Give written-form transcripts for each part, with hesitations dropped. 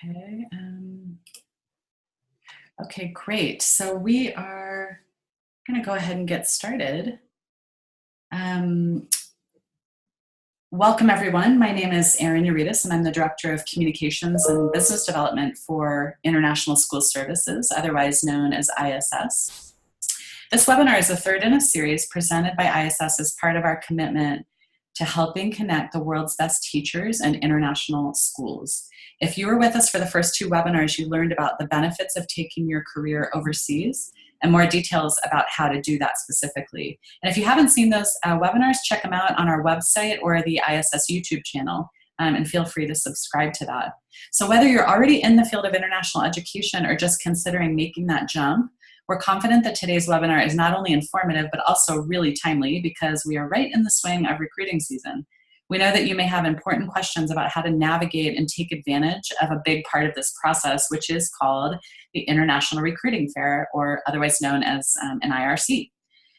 Okay. Okay, great. So we are going to go ahead and get started. Um, Welcome, everyone. My name is Erin Uritis, and I'm the Director of Communications and Business Development for International School Services, otherwise known as ISS. This webinar is the third in a series presented by ISS as part of our commitment to helping connect the world's best teachers and international schools. If you were with us for the first two webinars, you learned about the benefits of taking your career overseas and more details about how to do that specifically. And if you haven't seen those webinars, check them out on our website or the ISS YouTube channel, and feel free to subscribe to that. So whether you're already in the field of international education or just considering making that jump, we're confident that today's webinar is not only informative, but also really timely because we are right in the swing of recruiting season. We know that you may have important questions about how to navigate and take advantage of a big part of this process, which is called the International Recruiting Fair, or otherwise known as an IRC.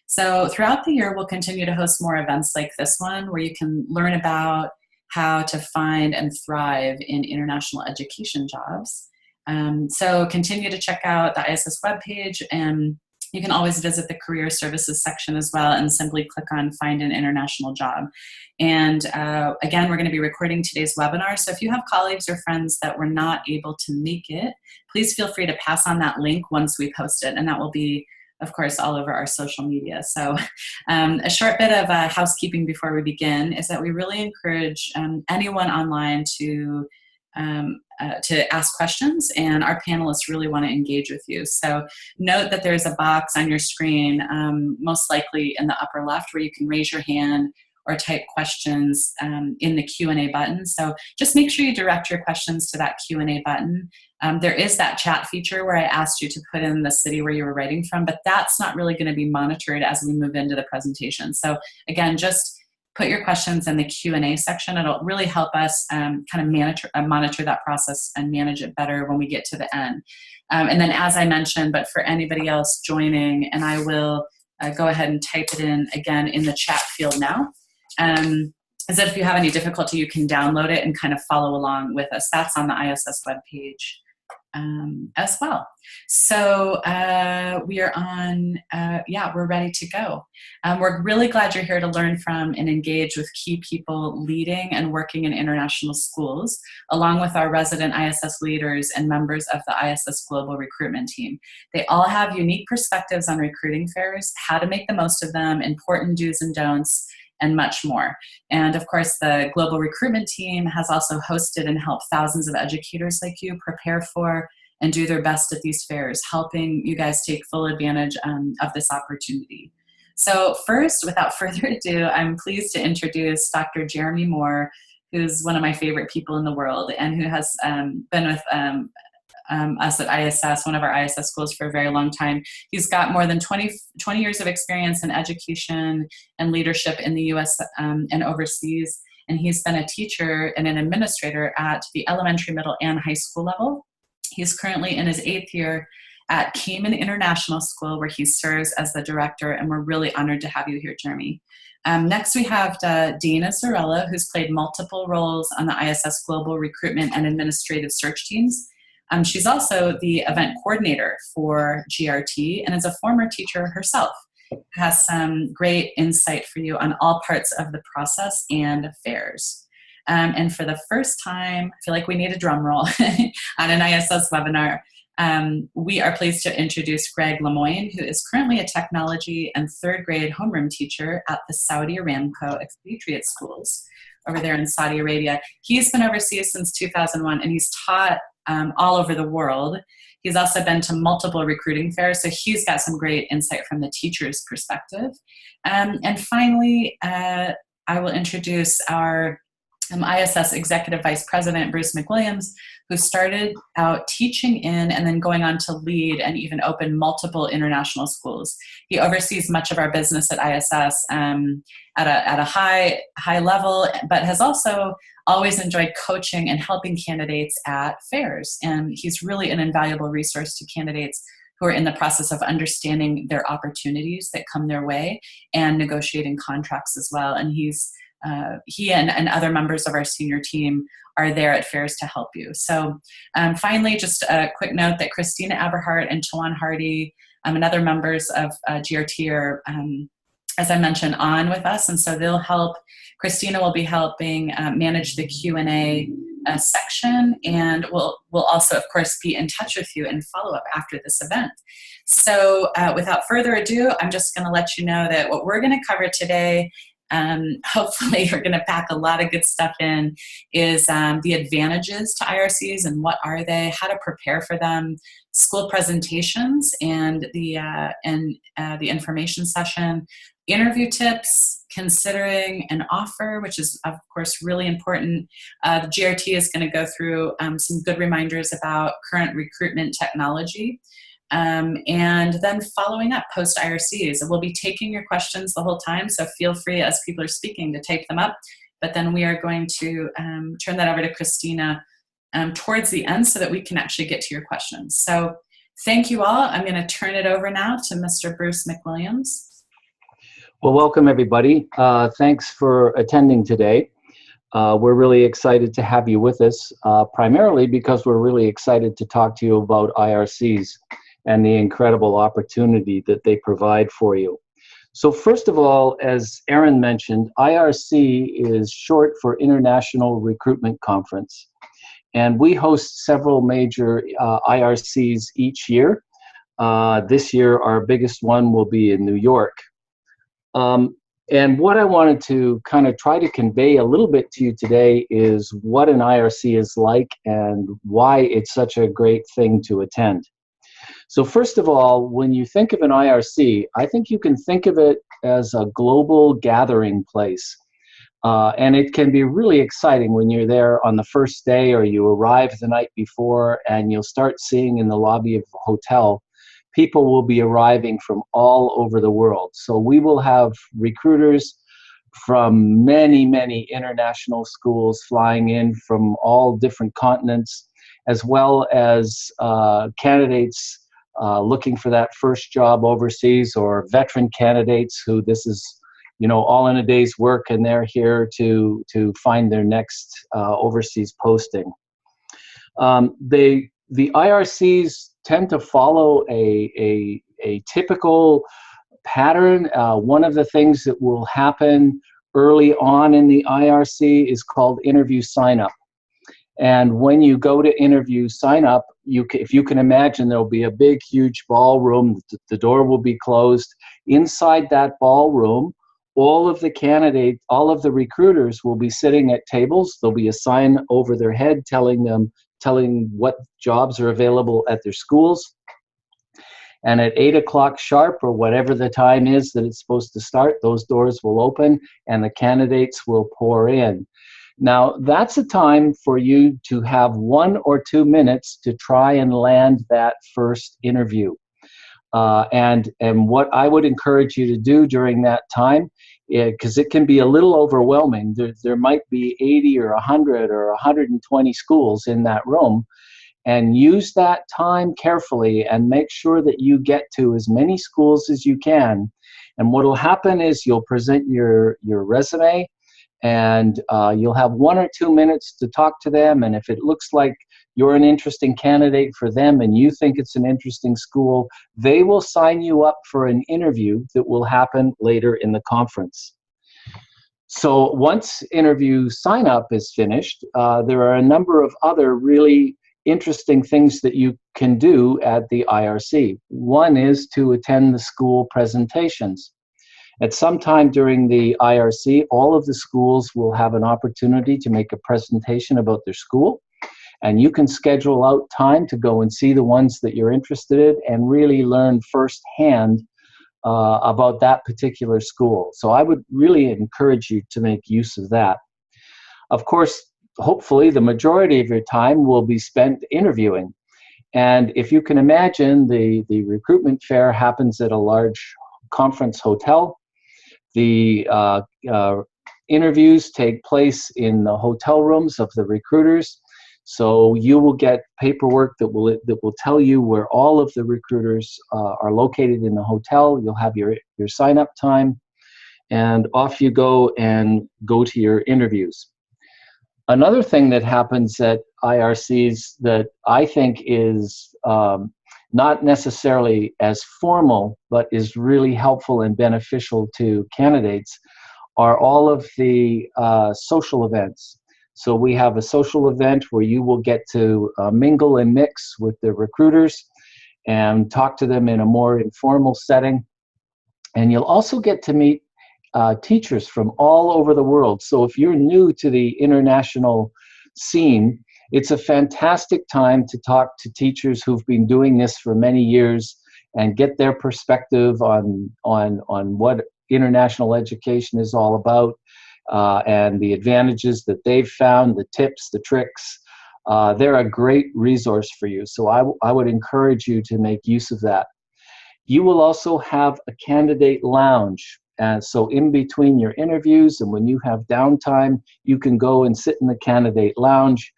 So throughout the year, we'll continue to host more events like this one, where you can learn about how to find and thrive in international education jobs. So continue to check out the ISS webpage, and you can always visit the career services section as well and simply click on find an international job. And again, we're going to be recording today's webinar. So if you have colleagues or friends that were not able to make it, please feel free to pass on that link once we post it. And that will be, of course, all over our social media. So a short bit of housekeeping before we begin is that we really encourage anyone online to ask questions, and our panelists really want to engage with you. So note that there's a box on your screen, most likely in the upper left, where you can raise your hand or type questions in the Q&A button. So just make sure you direct your questions to that Q&A button. There is that chat feature where I asked you to put in the city where you were writing from, but that's not really going to be monitored as we move into the presentation. So again, just put your questions in the Q&A section. It'll really help us kind of monitor that process and manage it better when we get to the end. And then as I mentioned, but for anybody else joining, and I will go ahead and type it in again in the chat field now, is that if you have any difficulty, you can download it and kind of follow along with us. That's on the ISS webpage as well. So we are on, we're ready to go. We're really glad you're here to learn from and engage with key people leading and working in international schools, along with our resident ISS leaders and members of the ISS Global Recruitment Team. They all have unique perspectives on recruiting fairs, how to make the most of them, important do's and don'ts, and much more. And of course, the Global Recruitment Team has also hosted and helped thousands of educators like you prepare for and do their best at these fairs, helping you guys take full advantage of this opportunity. So first, without further ado, I'm pleased to introduce Dr. Jeremy Moore, who's one of my favorite people in the world and who has been with us at ISS, one of our ISS schools, for a very long time. He's got more than 20 years of experience in education and leadership in the US and overseas. And he's been a teacher and an administrator at the elementary, middle, and high school level. He's currently in his 8th year at Cayman International School, where he serves as the director, and we're really honored to have you here, Jeremy. Next, we have Dana Zarella, who's played multiple roles on the ISS Global Recruitment and Administrative Search teams. She's also the event coordinator for GRT and is a former teacher herself. Has some great insight for you on all parts of the process and fairs. And for the first time, I feel like we need a drum roll on an ISS webinar. We are pleased to introduce Greg Lemoyne, who is currently a technology and 3rd grade homeroom teacher at the Saudi Aramco Expatriate Schools over there in Saudi Arabia. He's been overseas since 2001, and he's taught all over the world. He's also been to multiple recruiting fairs, so he's got some great insight from the teacher's perspective. And finally, I will introduce our ISS Executive Vice President, Bruce McWilliams, who started out teaching in and then going on to lead and even open multiple international schools. He oversees much of our business at ISS at a high level, but has also always enjoyed coaching and helping candidates at fairs. And he's really an invaluable resource to candidates who are in the process of understanding their opportunities that come their way and negotiating contracts as well. And he's he and other members of our senior team are there at fairs to help you. So finally, just a quick note that Christina Aberhart and Tawan Hardy and other members of GRT are, as I mentioned, on with us. And so they'll help. Christina will be helping manage the Q&A section, and we'll also, of course, be in touch with you and follow up after this event. So without further ado, I'm just going to let you know that what we're going to cover today, hopefully you're going to pack a lot of good stuff in, is the advantages to IRCs and what are they, how to prepare for them, school presentations and the information session, interview tips, considering an offer, which is of course really important. The GRT is going to go through some good reminders about current recruitment technology. And then following up post IRCs. We'll be taking your questions the whole time, so feel free as people are speaking to type them up. But then we are going to turn that over to Christina towards the end so that we can actually get to your questions. So thank you all. I'm going to turn it over now to Mr. Bruce McWilliams. Well, welcome everybody. Thanks for attending today. We're really excited to have you with us, primarily because we're really excited to talk to you about IRCs and the incredible opportunity that they provide for you. So first of all, as Aaron mentioned, IRC is short for International Recruitment Conference. And we host several major IRCs each year. This year, our biggest one will be in New York. And what I wanted to kind of try to convey a little bit to you today is what an IRC is like and why it's such a great thing to attend. So first of all, when you think of an IRC, I think you can think of it as a global gathering place. And it can be really exciting when you're there on the first day or you arrive the night before and you'll start seeing in the lobby of the hotel, people will be arriving from all over the world. So we will have recruiters from many, many international schools flying in from all different continents, as well as candidates looking for that first job overseas, or veteran candidates who this is, you know, all in a day's work and they're here to find their next overseas posting. The IRCs tend to follow a typical pattern. One of the things that will happen early on in the IRC is called interview sign-up. And when you go to interview sign-up, if you can imagine, there'll be a big, huge ballroom. The door will be closed. Inside that ballroom, all of the candidates, all of the recruiters will be sitting at tables. There'll be a sign over their head telling what jobs are available at their schools. And at 8 o'clock sharp, or whatever the time is that it's supposed to start, those doors will open and the candidates will pour in. Now, that's a time for you to have 1 or 2 minutes to try and land that first interview. And what I would encourage you to do during that time, because it can be a little overwhelming. There might be 80 or 100 or 120 schools in that room, and use that time carefully and make sure that you get to as many schools as you can. And what will happen is you'll present your resume, and you'll have 1 or 2 minutes to talk to them. And if it looks like you're an interesting candidate for them and you think it's an interesting school, they will sign you up for an interview that will happen later in the conference. So once interview sign up is finished, there are a number of other really interesting things that you can do at the IRC. One is to attend the school presentations. At some time during the IRC, all of the schools will have an opportunity to make a presentation about their school, and you can schedule out time to go and see the ones that you're interested in and really learn firsthand about that particular school. So I would really encourage you to make use of that. Of course, hopefully the majority of your time will be spent interviewing. And if you can imagine, the recruitment fair happens at a large conference hotel. The interviews take place in the hotel rooms of the recruiters. So you will get paperwork that will tell you where all of the recruiters are located in the hotel. You'll have your sign-up time. and off you go and go to your interviews. Another thing that happens at IRCs that I think is not necessarily as formal, but is really helpful and beneficial to candidates are all of the social events. So we have a social event where you will get to mingle and mix with the recruiters and talk to them in a more informal setting. And you'll also get to meet teachers from all over the world. So if you're new to the international scene, it's a fantastic time to talk to teachers who've been doing this for many years and get their perspective on what international education is all about, and the advantages that they've found, the tips, the tricks. They're a great resource for you. So I would encourage you to make use of that. You will also have a candidate lounge. And so in between your interviews and when you have downtime, you can go and sit in the candidate lounge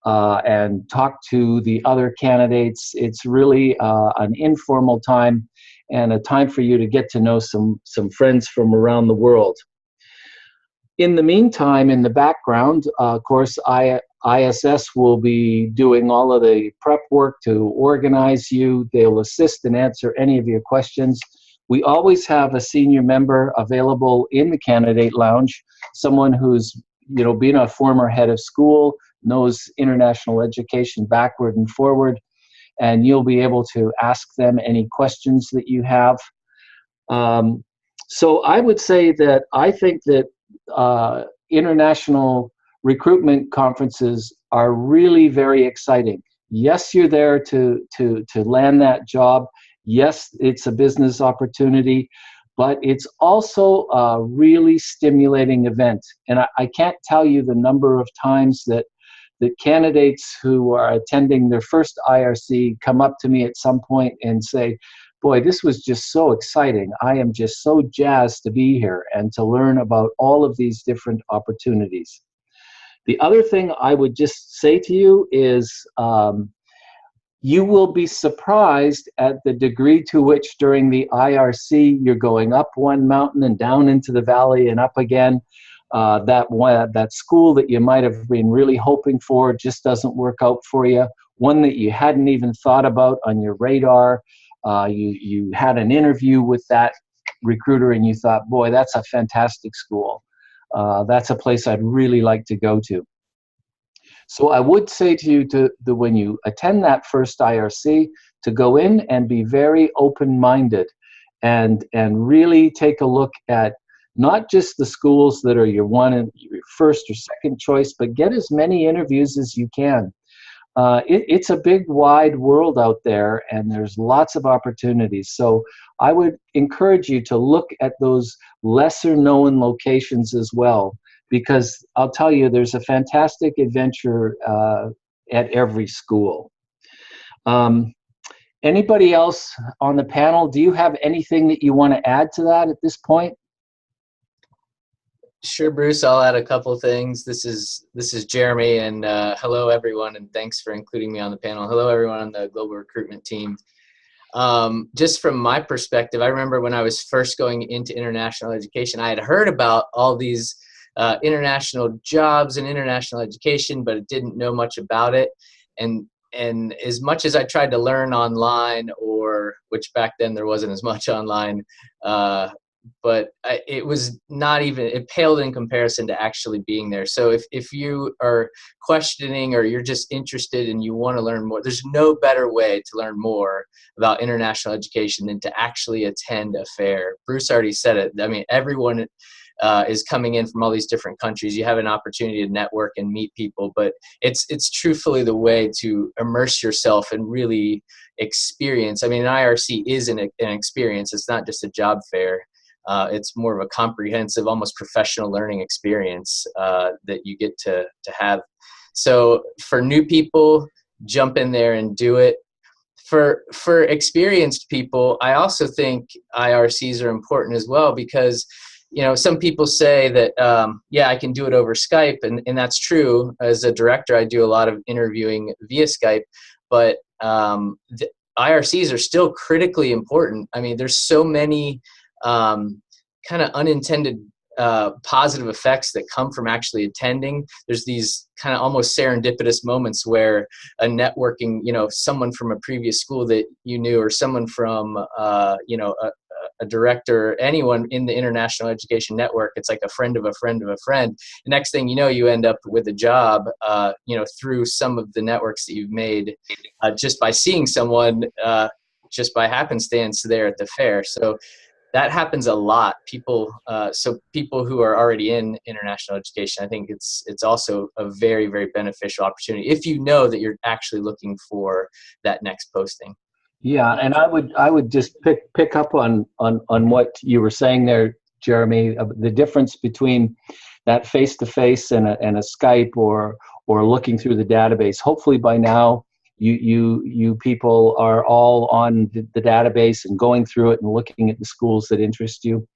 and talk to the other candidates. It's really an informal time and a time for you to get to know some friends from around the world. In the meantime, in the background, of course, ISS will be doing all of the prep work to organize you. They'll assist and answer any of your questions. We always have a senior member available in the candidate lounge, someone who's been a former head of school, knows international education backward and forward, and you'll be able to ask them any questions that you have. So I would say that I think that international recruitment conferences are really very exciting. Yes, you're there to land that job. Yes, it's a business opportunity, but it's also a really stimulating event. And I can't tell you the number of times that candidates who are attending their first IRC come up to me at some point and say, boy, this was just so exciting. I am just so jazzed to be here and to learn about all of these different opportunities. The other thing I would just say to you is you will be surprised at the degree to which during the IRC you're going up one mountain and down into the valley and up again. That school that you might have been really hoping for just doesn't work out for you. One that you hadn't even thought about on your radar. You had an interview with that recruiter and you thought, boy, that's a fantastic school. That's a place I'd really like to go to. So I would say to you when you attend that first IRC, to go in and be very open-minded and really take a look at not just the schools that are your first or second choice, but get as many interviews as you can. It's a big, wide world out there, and there's lots of opportunities. So I would encourage you to look at those lesser-known locations as well, because I'll tell you, there's a fantastic adventure at every school. Anybody else on the panel, do you have anything that you want to add to that at this point? Sure, Bruce. I'll add a couple things. This is Jeremy, and hello everyone, and thanks for including me on the panel. Hello everyone on the global recruitment team. Just from my perspective, I remember when I was first going into international education, I had heard about all these international jobs and international education, but I didn't know much about it. And as much as I tried to learn online, or which back then there wasn't as much online, but it was not even, it paled in comparison to actually being there. So if you are questioning or you're just interested and you want to learn more, there's no better way to learn more about international education than to actually attend a fair. Bruce already said it. I mean, everyone is coming in from all these different countries. You have an opportunity to network and meet people, but it's truthfully the way to immerse yourself and really experience. I mean, an IRC is an experience. It's not just a job fair. It's more of a comprehensive, almost professional learning experience that you get to have. So for new people, jump in there and do it. For experienced people, I also think IRCs are important as well, because some people say that, yeah, I can do it over Skype, and that's true. As a director, I do a lot of interviewing via Skype, but the IRCs are still critically important. I mean, there's so many kind of unintended positive effects that come from actually attending. There's these kind of almost serendipitous moments where a networking, someone from a previous school that you knew, or someone from, a director, anyone in the International Education Network, it's like a friend of a friend of a friend. The next thing you know, you end up with a job, through some of the networks that you've made just by seeing someone, just by happenstance there at the fair. So that happens a lot. People who are already in international education, I think it's also a very, very beneficial opportunity if you know that you're actually looking for that next posting. Yeah, and I would just pick up on what you were saying there, Jeremy. The difference between that face-to-face and a Skype or looking through the database. Hopefully by now you people are all on the database and going through it and looking at the schools that interest you.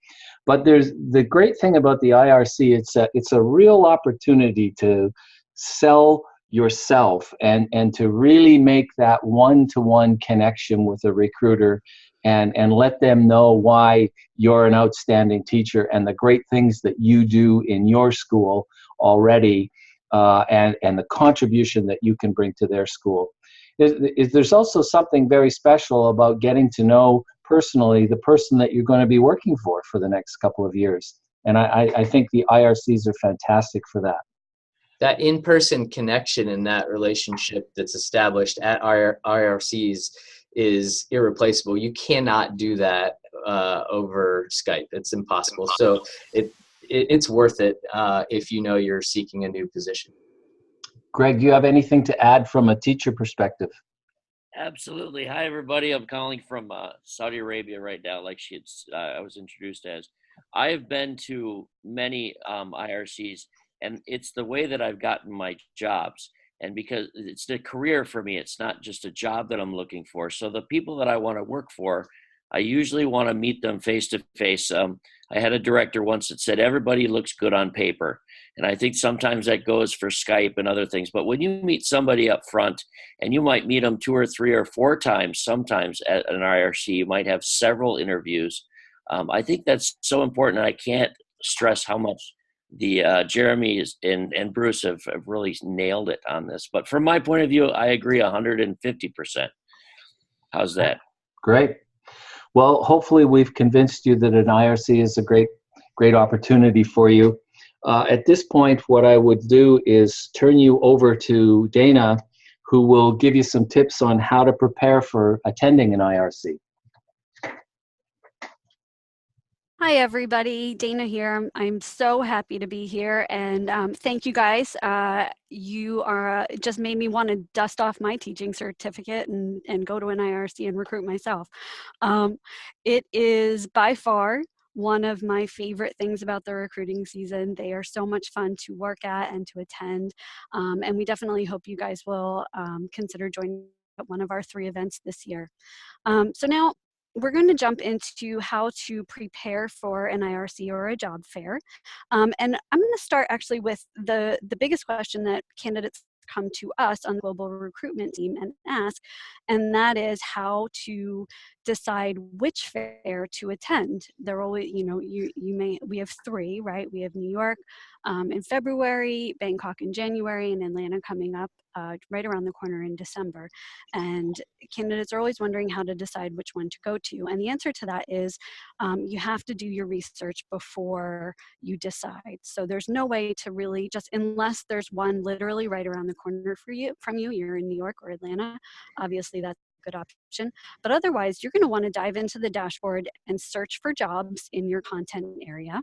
But there's the great thing about the IRC. It's a real opportunity to sell yourself and to really make that one-to-one connection with a recruiter and let them know why you're an outstanding teacher and the great things that you do in your school already, and the contribution that you can bring to their school. There's also something very special about getting to know personally the person that you're going to be working for the next couple of years. And I think the IRCs are fantastic for that. That in-person connection and that relationship that's established at IRCs is irreplaceable. You cannot do that over Skype. It's impossible. So it's worth it if you know you're seeking a new position. Greg, do you have anything to add from a teacher perspective? Absolutely. Hi, everybody. I'm calling from Saudi Arabia right now, like I was introduced as. I have been to many IRCs, and it's the way that I've gotten my jobs. And because it's the career for me, it's not just a job that I'm looking for. So the people that I want to work for, I usually want to meet them face to face. I had a director once that said, everybody looks good on paper. And I think sometimes that goes for Skype and other things. But when you meet somebody up front, and you might meet them 2 or 3 or 4 times, sometimes at an IRC, you might have several interviews. I think that's so important. I can't stress how much the Jeremy and Bruce have really nailed it on this. But from my point of view, I agree 150%. How's that? Great. Well, hopefully we've convinced you that an IRC is a great opportunity for you. At this point, what I would do is turn you over to Dana, who will give you some tips on how to prepare for attending an IRC. Hi, everybody. Dana here. I'm so happy to be here, and thank you guys. You just made me want to dust off my teaching certificate and go to an IRC and recruit myself. It is by far one of my favorite things about the recruiting season. They are so much fun to work at and to attend, and we definitely hope you guys will consider joining at one of our 3 events this year. So now, we're going to jump into how to prepare for an IRC or a job fair. And I'm going to start actually with the biggest question that candidates come to us on the global recruitment team and ask, and that is how to decide which fair to attend. They're always, we have 3, right? We have New York in February, Bangkok in January, and Atlanta coming up right around the corner in December. And candidates are always wondering how to decide which one to go to. And the answer to that is you have to do your research before you decide. So there's no way to really unless there's one literally right around the corner from you, you're in New York or Atlanta, obviously that's a good option. But otherwise, you're going to want to dive into the dashboard and search for jobs in your content area.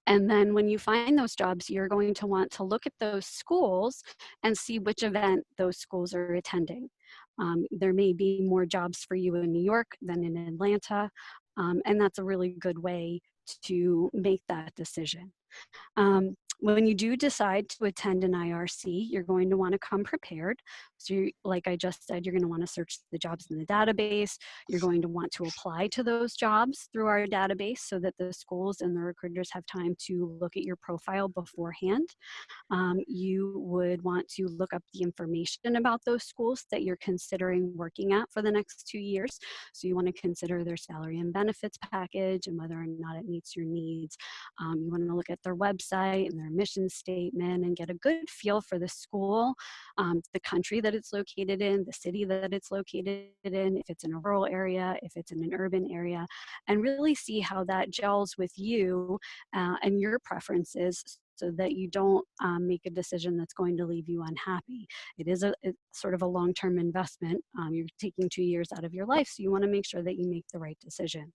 And then when you find those jobs, you're going to want to look at those schools and see which event those schools are attending. There may be more jobs for you in New York than in Atlanta, and that's a really good way to make that decision. When you do decide to attend an IRC, you're going to want to come prepared. So like I just said, you're going to want to search the jobs in the database. You're going to want to apply to those jobs through our database so that the schools and the recruiters have time to look at your profile beforehand. You would want to look up the information about those schools that you're considering working at for the next 2 years. So you want to consider their salary and benefits package and whether or not it meets your needs. You want to look at their website and their mission statement and get a good feel for the school, the country that it's located in, the city that it's located in, if it's in a rural area, if it's in an urban area, and really see how that gels with you and your preferences so that you don't make a decision that's going to leave you unhappy. It's sort of a long-term investment. You're taking 2 years out of your life, so you want to make sure that you make the right decision.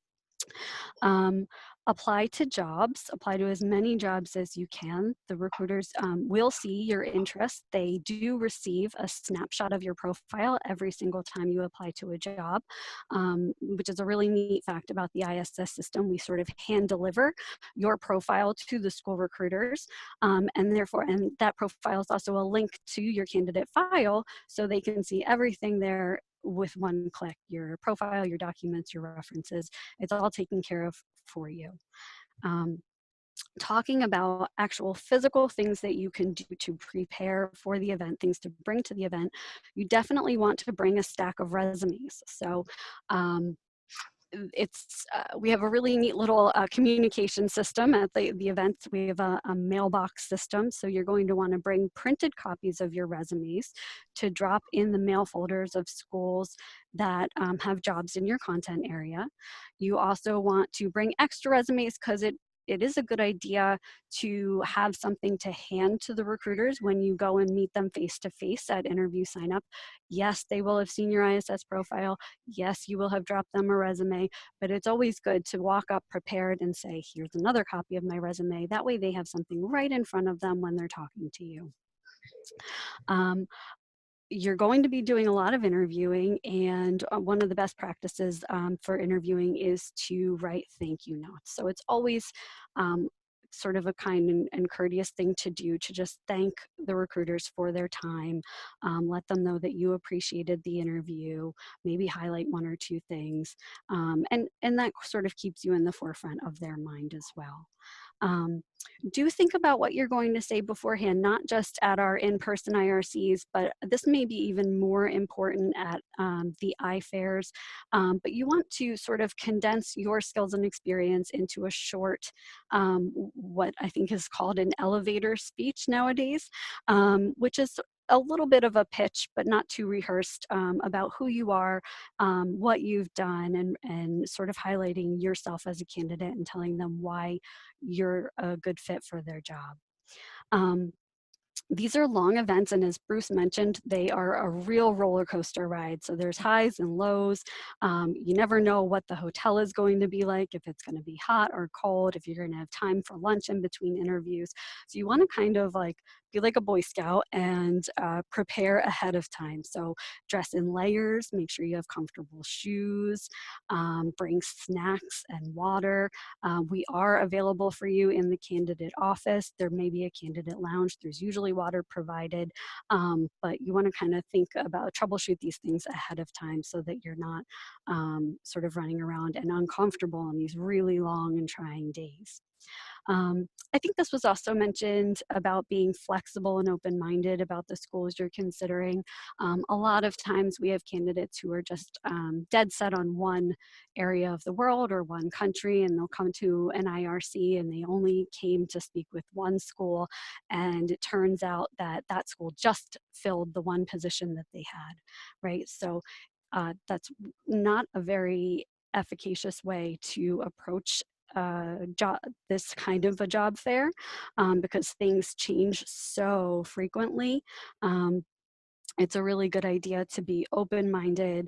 Apply to jobs, apply to as many jobs as you can. The recruiters will see your interest. They do receive a snapshot of your profile every single time you apply to a job, which is a really neat fact about the ISS system. We sort of hand deliver your profile to the school recruiters, and that profile is also a link to your candidate file, so they can see everything there with one click, your profile, your documents, your references. It's all taken care of for you. Talking about actual physical things that you can do to prepare for the event, things to bring to the event, you definitely want to bring a stack of resumes. So we have a really neat little communication system at the events. We have a mailbox system, so you're going to want to bring printed copies of your resumes to drop in the mail folders of schools that have jobs in your content area. You also want to bring extra resumes because it is a good idea to have something to hand to the recruiters when you go and meet them face-to-face at interview sign-up. Yes, they will have seen your ISS profile. Yes, you will have dropped them a resume, but it's always good to walk up prepared and say, here's another copy of my resume. That way they have something right in front of them when they're talking to you. You're going to be doing a lot of interviewing, and one of the best practices for interviewing is to write thank you notes. So it's always sort of a kind and courteous thing to do to just thank the recruiters for their time, let them know that you appreciated the interview, maybe highlight one or two things, and that sort of keeps you in the forefront of their mind as well. Do think about what you're going to say beforehand, not just at our in-person IRCs, but this may be even more important at the iFairs. But you want to sort of condense your skills and experience into a short, what I think is called an elevator speech nowadays, which is a little bit of a pitch, but not too rehearsed, about who you are, what you've done, and sort of highlighting yourself as a candidate and telling them why you're a good fit for their job. These are long events, and as Bruce mentioned, they are a real roller coaster ride. So there's highs and lows. You never know what the hotel is going to be like, if it's going to be hot or cold, if you're going to have time for lunch in between interviews. So you want to kind of like be like a Boy Scout and prepare ahead of time. So dress in layers, make sure you have comfortable shoes, bring snacks and water. We are available for you in the candidate office. There may be a candidate lounge. There's usually water provided, but you want to kind of think about, troubleshoot these things ahead of time so that you're not sort of running around and uncomfortable on these really long and trying days. I think this was also mentioned about being flexible and open-minded about the schools you're considering. A lot of times we have candidates who are just dead set on one area of the world or one country, and they'll come to an IRC and they only came to speak with one school, and it turns out that that school just filled the one position that they had, right? So that's not a very efficacious way to approach this kind of a job fair, because things change so frequently. It's a really good idea to be open-minded,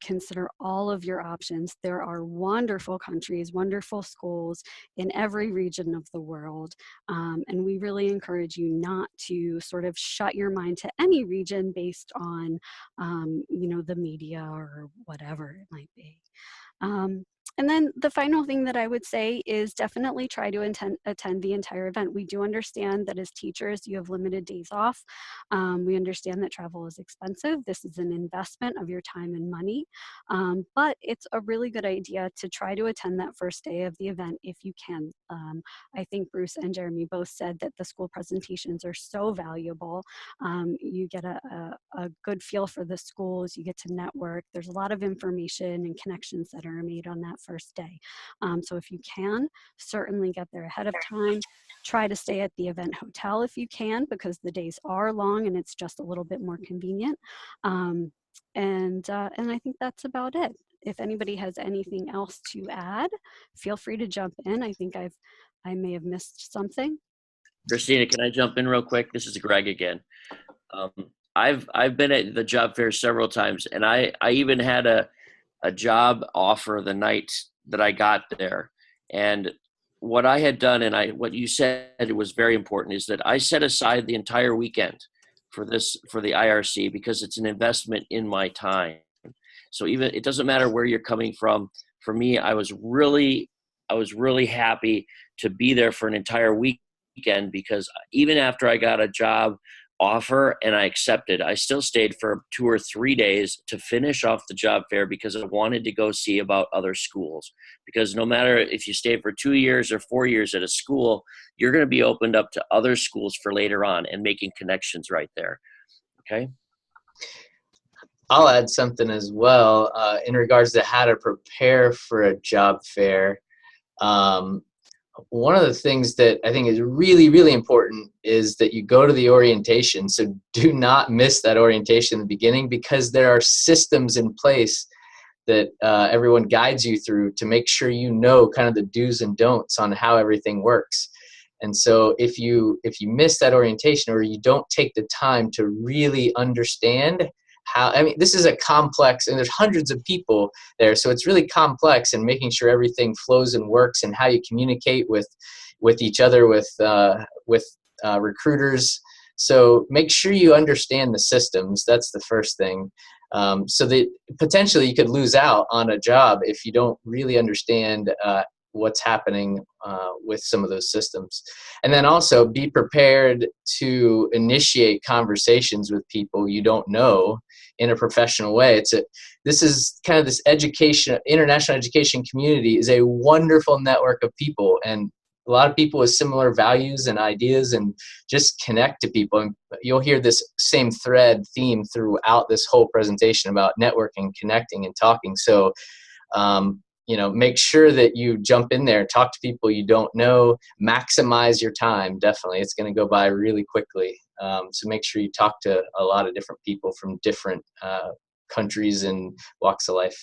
consider all of your options. There are wonderful countries, wonderful schools in every region of the world, and we really encourage you not to sort of shut your mind to any region based on, the media or whatever it might be. And then the final thing that I would say is definitely try to attend the entire event. We do understand that as teachers, you have limited days off. We understand that travel is expensive. This is an investment of your time and money, but it's a really good idea to try to attend that first day of the event if you can. I think Bruce and Jeremy both said that the school presentations are so valuable. You get a good feel for the schools, you get to network. There's a lot of information and connections that are made on that first day. So if you can, certainly get there ahead of time. Try to stay at the event hotel if you can, because the days are long and it's just a little bit more convenient. And I think that's about it. If anybody has anything else to add, feel free to jump in. I think I may have missed something. Christina, can I jump in real quick? This is Greg again. I've been at the job fair several times, and I even had a job offer the night that I got there. And what I had done, and what you said it was very important, is that I set aside the entire weekend for the IRC because it's an investment in my time. So even it doesn't matter where you're coming from. For me, I was really happy to be there for an entire weekend, because even after I got a job offer and I accepted, I still stayed for 2 or 3 days to finish off the job fair because I wanted to go see about other schools. Because no matter if you stay for 2 years or 4 years at a school, you're going to be opened up to other schools for later on and making connections right there. Okay. I'll add something as well in regards to how to prepare for a job fair. One of the things that I think is really, really important is that you go to the orientation. So do not miss that orientation in the beginning, because there are systems in place that everyone guides you through to make sure you know kind of the do's and don'ts on how everything works. And so if you miss that orientation, or you don't take the time to really understand this is a complex, and there's hundreds of people there, so it's really complex, and making sure everything flows and works, and how you communicate with each other, with recruiters. So make sure you understand the systems. That's the first thing. So that potentially you could lose out on a job if you don't really understand what's happening with some of those systems. And then also be prepared to initiate conversations with people you don't know in a professional way. This is kind of this international education community is a wonderful network of people, and a lot of people with similar values and ideas, and just connect to people. And you'll hear this same theme throughout this whole presentation about networking, connecting, and talking. So, make sure that you jump in there, talk to people you don't know, maximize your time. Definitely. It's going to go by really quickly. So make sure you talk to a lot of different people from different countries and walks of life.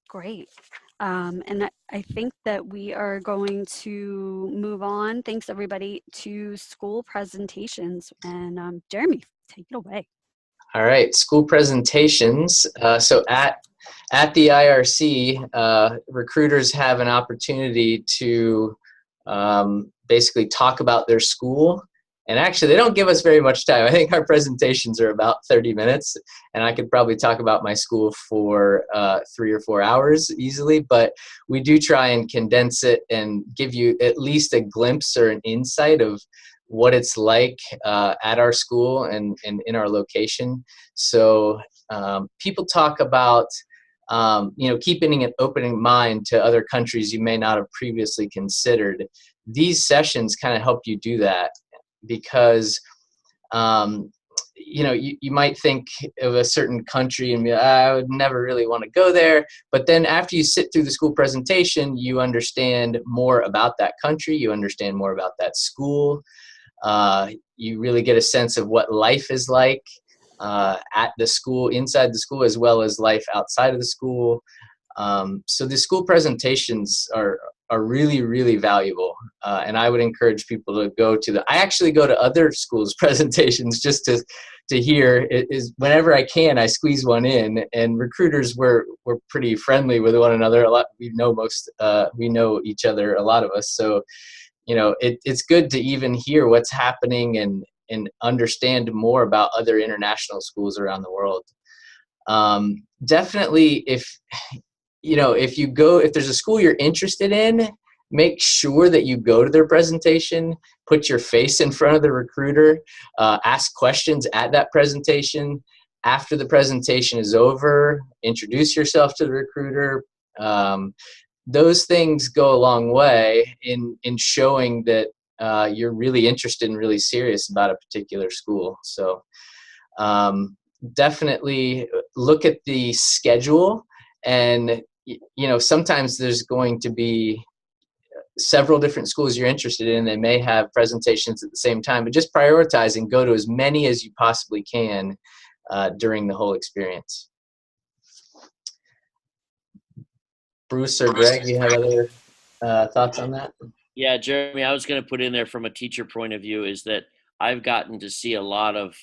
Great. And I think that we are going to move on. Thanks, everybody, to school presentations. And Jeremy, take it away. All right, school presentations. So at the IRC, recruiters have an opportunity to basically talk about their school. And actually, they don't give us very much time. I think our presentations are about 30 minutes, and I could probably talk about my school for 3 or 4 hours easily, but we do try and condense it and give you at least a glimpse or an insight of what it's like at our school and in our location. So people talk about keeping an open mind to other countries you may not have previously considered. These sessions kind of help you do that, because you might think of a certain country and be, I would never really want to go there. But then after you sit through the school presentation, you understand more about that country, you understand more about that school. You really get a sense of what life is like at the school, inside the school, as well as life outside of the school. So the school presentations are really, really valuable. And I would encourage people to go to I actually go to other schools' presentations just to hear. Whenever I can, I squeeze one in. And recruiters, we're pretty friendly with one another. We know each other, a lot of us. So, it's good to even hear what's happening and understand more about other international schools around the world. Definitely, if there's a school you're interested in, make sure that you go to their presentation, put your face in front of the recruiter, ask questions at that presentation. After the presentation is over, introduce yourself to the recruiter. Those things go a long way in showing that you're really interested and really serious about a particular school. So definitely look at the schedule, and sometimes there's going to be several different schools you're interested in. They may have presentations at the same time, but just prioritize and go to as many as you possibly can during the whole experience. Bruce or Greg, you have other thoughts on that? Yeah, Jeremy, I was going to put in there from a teacher point of view is that I've gotten to see a lot of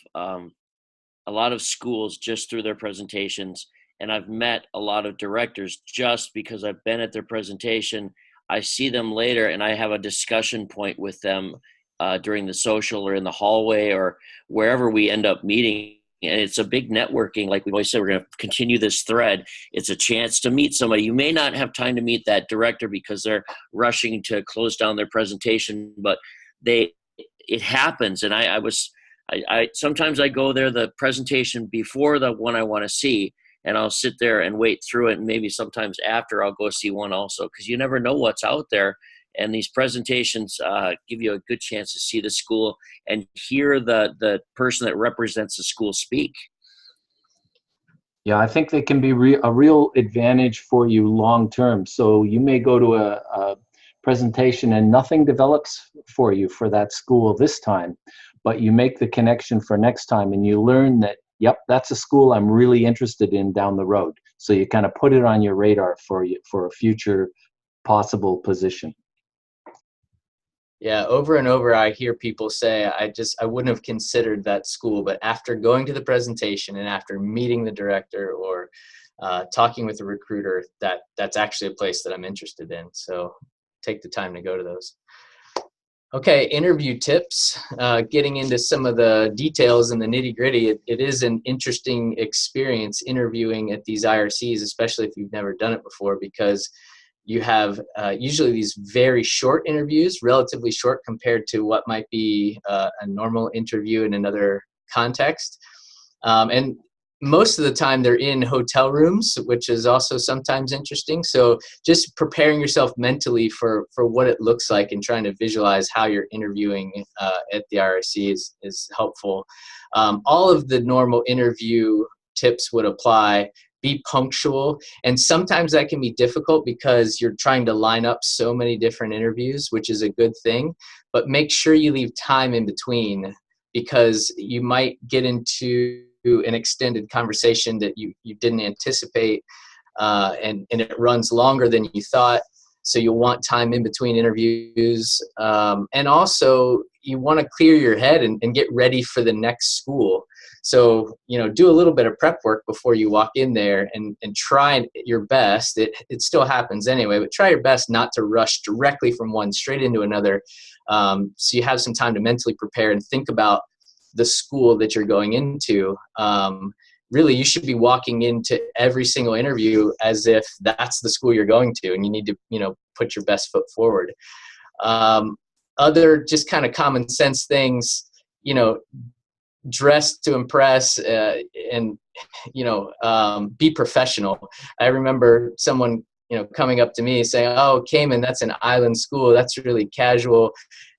schools just through their presentations, and I've met a lot of directors just because I've been at their presentation. I see them later, and I have a discussion point with them during the social or in the hallway or wherever we end up meeting. And it's a big networking. Like we always said, we're going to continue this thread. It's a chance to meet somebody. You may not have time to meet that director because they're rushing to close down their presentation, but it happens. And I sometimes I go there the presentation before the one I want to see, and I'll sit there and wait through it. And maybe sometimes after I'll go see one also, because you never know what's out there. And these presentations give you a good chance to see the school and hear the person that represents the school speak. Yeah, I think they can be a real advantage for you long term. So you may go to a presentation and nothing develops for you for that school this time, but you make the connection for next time and you learn that, yep, that's a school I'm really interested in down the road. So you kind of put it on your radar for a future possible position. Yeah, over and over I hear people say, I wouldn't have considered that school, but after going to the presentation and after meeting the director or talking with the recruiter, that's actually a place that I'm interested in. So take the time to go to those. Okay, interview tips. Getting into some of the details and the nitty-gritty, it is an interesting experience interviewing at these IRCs, especially if you've never done it before, because you have usually these very short interviews, relatively short compared to what might be a normal interview in another context. And most of the time they're in hotel rooms, which is also sometimes interesting. So just preparing yourself mentally for what it looks like and trying to visualize how you're interviewing at the IRC is helpful. All of the normal interview tips would apply. Be punctual. And sometimes that can be difficult because you're trying to line up so many different interviews, which is a good thing. But make sure you leave time in between, because you might get into an extended conversation that you didn't anticipate, and it runs longer than you thought. So you'll want time in between interviews. And also you want to clear your head and get ready for the next school. So, do a little bit of prep work before you walk in there and try your best. It still happens anyway, but try your best not to rush directly from one straight into another. So you have some time to mentally prepare and think about the school that you're going into. Really, you should be walking into every single interview as if that's the school you're going to, and you need to, put your best foot forward. Other just kind of common sense things, dress to impress, and be professional. I remember someone coming up to me saying, "Oh, Cayman, that's an island school. That's really casual."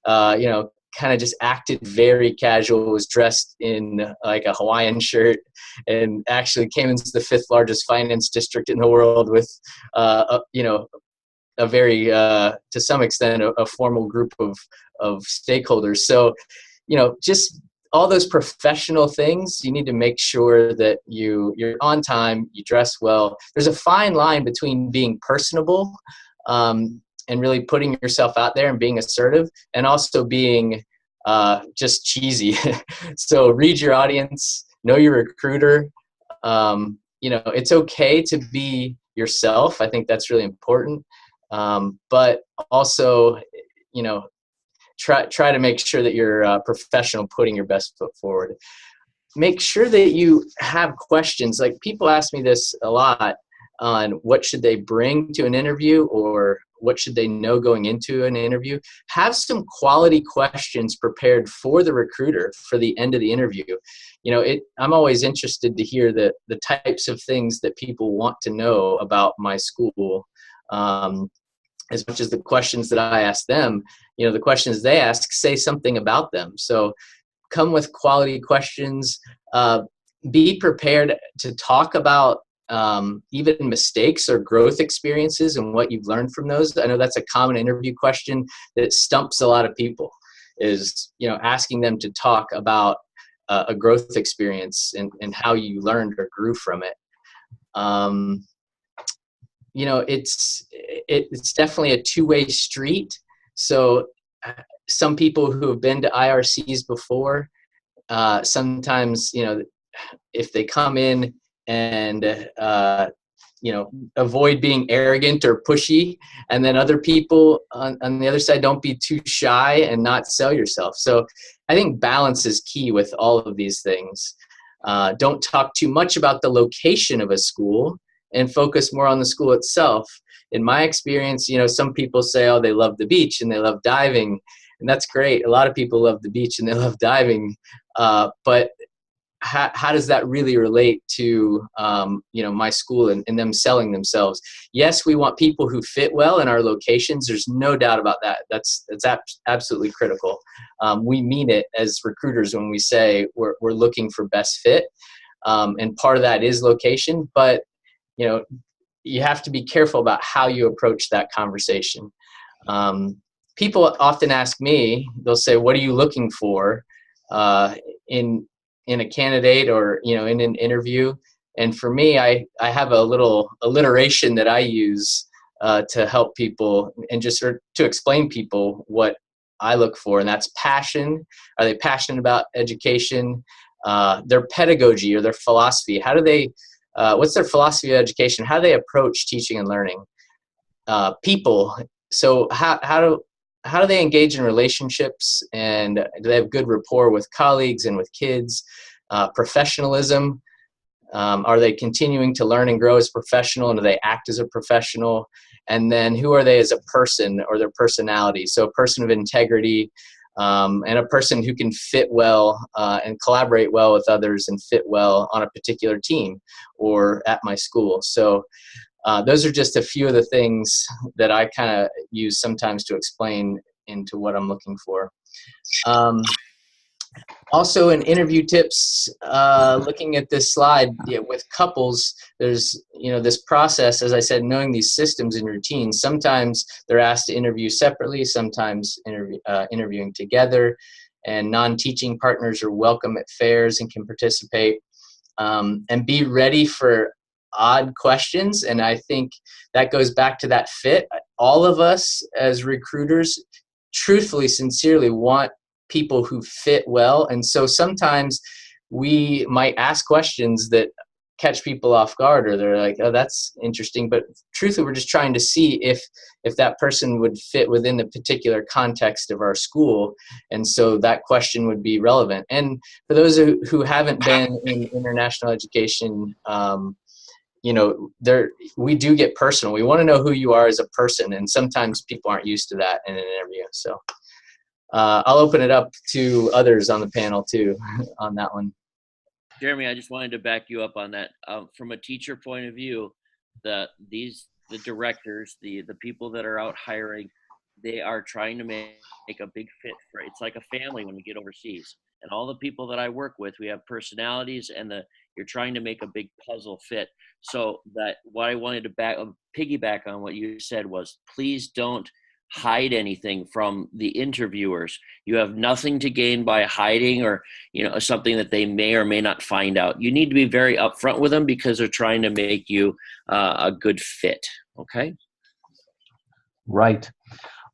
Kind of just acted very casual, was dressed in like a Hawaiian shirt, and actually Cayman's the 5th largest finance district in the world with a very to some extent a formal group of stakeholders. So just all those professional things, you need to make sure that you're on time, you dress well. There's a fine line between being personable and really putting yourself out there and being assertive, and also being just cheesy. So read your audience, know your recruiter. It's okay to be yourself. I think that's really important. But also, try to make sure that you're professional, putting your best foot forward. make sure that you have questions. Like, people ask me this a lot on what should they bring to an interview or what should they know going into an interview. Have some quality questions prepared for the recruiter for the end of the interview. You know, I'm always interested to hear the types of things that people want to know about my school. As much as the questions that I ask them, you know, the questions they ask say something about them. So come with quality questions. Be prepared to talk about even mistakes or growth experiences and what you've learned from those. I know that's a common interview question that stumps a lot of people, is, you know, asking them to talk about a growth experience and how you learned or grew from it. You know, it's definitely a two-way street. So some people who have been to IRCs before, sometimes, you know, if they come in and, you know, avoid being arrogant or pushy, and then other people on the other side, don't be too shy and not sell yourself. So I think balance is key with all of these things. Don't talk too much about the location of a school and focus more on the school itself. In my experience, you know, some people say, oh, they love the beach and they love diving, and that's great. A lot of people love the beach and they love diving, but how does that really relate to, you know, my school and them selling themselves? Yes, we want people who fit well in our locations. There's no doubt about that. That's absolutely critical. We mean it as recruiters when we say we're looking for best fit, and part of that is location. But you know, you have to be careful about how you approach that conversation. People often ask me, they'll say, what are you looking for in a candidate or, you know, in an interview? And for me, I have a little alliteration that I use to help people and just sort of to explain people what I look for. And that's passion. Are they passionate about education? Their pedagogy or their philosophy. How do they what's their philosophy of education? How do they approach teaching and learning? People. So how do they engage in relationships, and do they have good rapport with colleagues and with kids? Professionalism. Are they continuing to learn and grow as a professional, and do they act as a professional? And then who are they as a person or their personality? So a person of integrity, and a person who can fit well and collaborate well with others and fit well on a particular team or at my school. So those are just a few of the things that I kind of use sometimes to explain into what I'm looking for. Also, in interview tips, looking at this slide, with couples, there's, you know, this process, as I said, knowing these systems and routines. Sometimes they're asked to interview separately, sometimes interviewing together, and non-teaching partners are welcome at fairs and can participate. And be ready for odd questions. And I think that goes back to that fit. All of us as recruiters truthfully, sincerely want people who fit well. And so sometimes we might ask questions that catch people off guard, or they're like, oh, that's interesting. But truthfully, we're just trying to see if that person would fit within the particular context of our school. And so that question would be relevant. And for those who haven't been in international education, you know, we do get personal. We want to know who you are as a person. And sometimes people aren't used to that in an interview. So I'll open it up to others on the panel too on that one. Jeremy, I just wanted to back you up on that. From a teacher point of view, the directors, the people that are out hiring, they are trying to make a big fit for it. It's like a family when we get overseas. And all the people that I work with, we have personalities, and you're trying to make a big puzzle fit. So that what I wanted to piggyback on what you said was, please don't hide anything from the interviewers. You have nothing to gain by hiding, or, you know, something that they may or may not find out. You need to be very upfront with them because they're trying to make you a good fit. Okay. Right.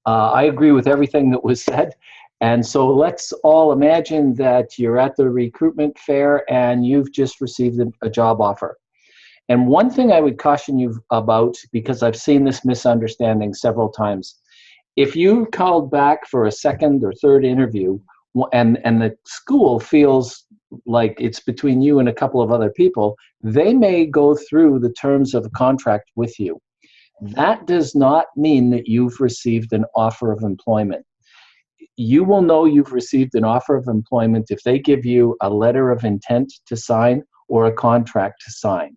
I agree with everything that was said. And so let's all imagine that you're at the recruitment fair and you've just received a job offer. And one thing I would caution you about, because I've seen this misunderstanding several times, if you called back for a second or third interview and the school feels like it's between you and a couple of other people, they may go through the terms of a contract with you. That does not mean that you've received an offer of employment. You will know you've received an offer of employment if they give you a letter of intent to sign or a contract to sign.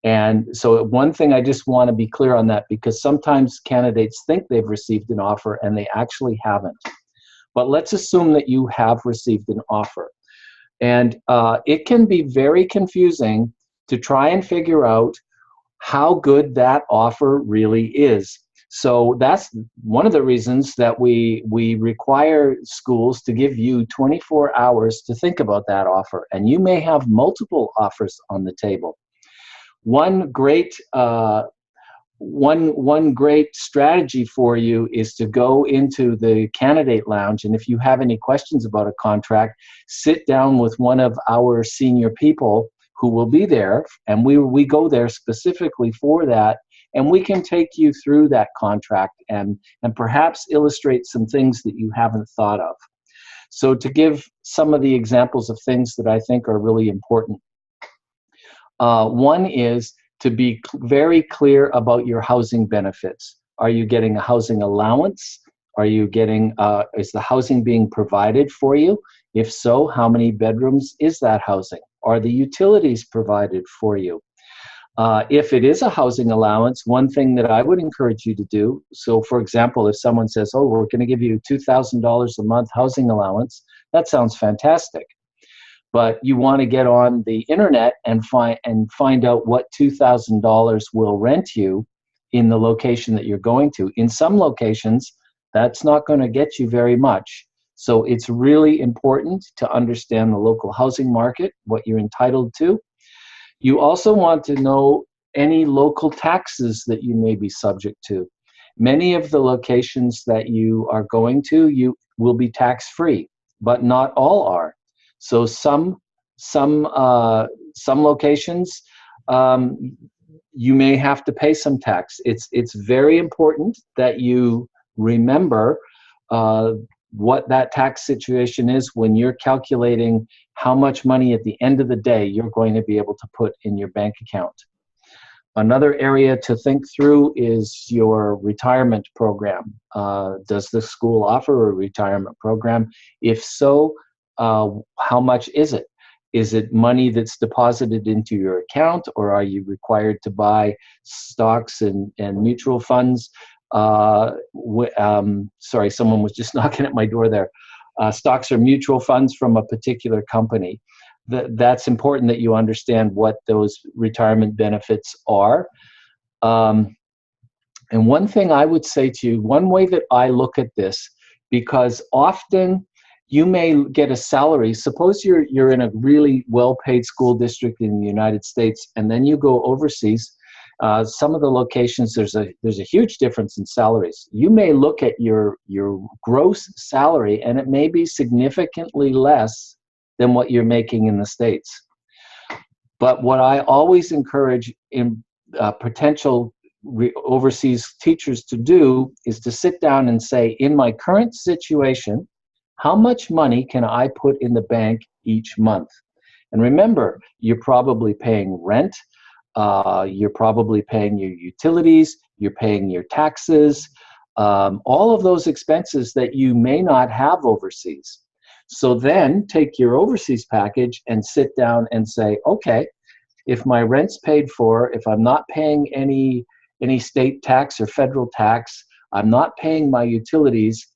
And so one thing I just want to be clear on that, because sometimes candidates think they've received an offer and they actually haven't. But let's assume that you have received an offer. And it can be very confusing to try and figure out how good that offer really is. So that's one of the reasons that we require schools to give you 24 hours to think about that offer. And you may have multiple offers on the table. One great strategy for you is to go into the candidate lounge, and if you have any questions about a contract, sit down with one of our senior people who will be there, and we go there specifically for that, and we can take you through that contract and perhaps illustrate some things that you haven't thought of. So to give some of the examples of things that I think are really important. One is to be very clear about your housing benefits. Are you getting a housing allowance? Are you getting, is the housing being provided for you? If so, how many bedrooms is that housing? Are the utilities provided for you? If it is a housing allowance, one thing that I would encourage you to do, so for example, if someone says, oh, we're going to give you $2,000 a month housing allowance, that sounds fantastic. But you want to get on the internet and find out what $2,000 will rent you in the location that you're going to. In some locations, that's not going to get you very much. So it's really important to understand the local housing market, what you're entitled to. You also want to know any local taxes that you may be subject to. Many of the locations that you are going to, you will be tax-free, but not all are. So some locations, you may have to pay some tax. It's very important that you remember what that tax situation is when you're calculating how much money at the end of the day you're going to be able to put in your bank account. Another area to think through is your retirement program. Does the school offer a retirement program? If so, how much is it? Is it money that's deposited into your account, or are you required to buy stocks and mutual funds? Sorry, someone was just knocking at my door there. Stocks or mutual funds from a particular company. That's important that you understand what those retirement benefits are. And one thing I would say to you, one way that I look at this, because often you may get a salary. Suppose you're in a really well-paid school district in the United States, and then you go overseas. Some of the locations, there's a huge difference in salaries. You may look at your gross salary, and it may be significantly less than what you're making in the States. But what I always encourage in potential overseas teachers to do is to sit down and say, in my current situation, how much money can I put in the bank each month? And remember, you're probably paying rent, you're probably paying your utilities, you're paying your taxes, all of those expenses that you may not have overseas. So then take your overseas package and sit down and say, okay, if my rent's paid for, if I'm not paying any state tax or federal tax, I'm not paying my utilities,